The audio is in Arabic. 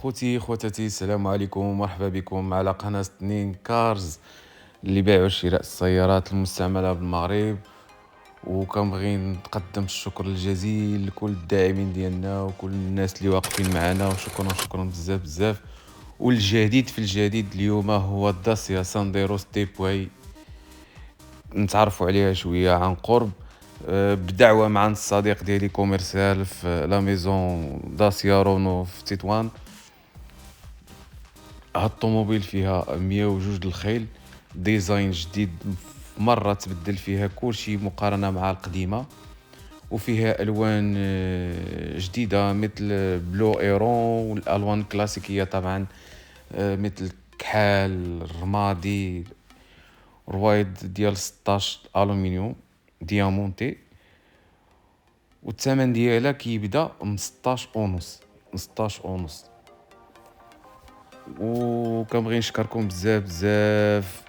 خوتي خواتاتي، السلام عليكم ومرحبا بكم على قناة 2 كارز اللي بيع وشراء السيارات المستعملة بالمغرب. وكنبغي نقدم الشكر الجزيل لكل الداعمين ديالنا وكل الناس اللي واقفين معنا، وشكرا شكرا بزاف بزاف. والجديد في الجديد اليوم هو الداسيا سانديرو ستيبواي، نتعرفوا عليها شويه عن قرب. بدعوه مع الصديق ديالي كوميرسيال في لا ميزون داسيا رونو في تطوان. هاد الطوموبيل فيها 102 الخيل، ديزاين جديد، مرة تبدل فيها كلشي مقارنة مع القديمة. وفيها ألوان جديدة مثل بلو ايرون، والألوان الكلاسيكية طبعا مثل كحال، الرمادي، روايد ديال 16 ألومنيوم ديامونتي. والثمن ديالها كيبدا من 16 ونص، من 16 ونص. وكنبغي نشكركم بزاف بزاف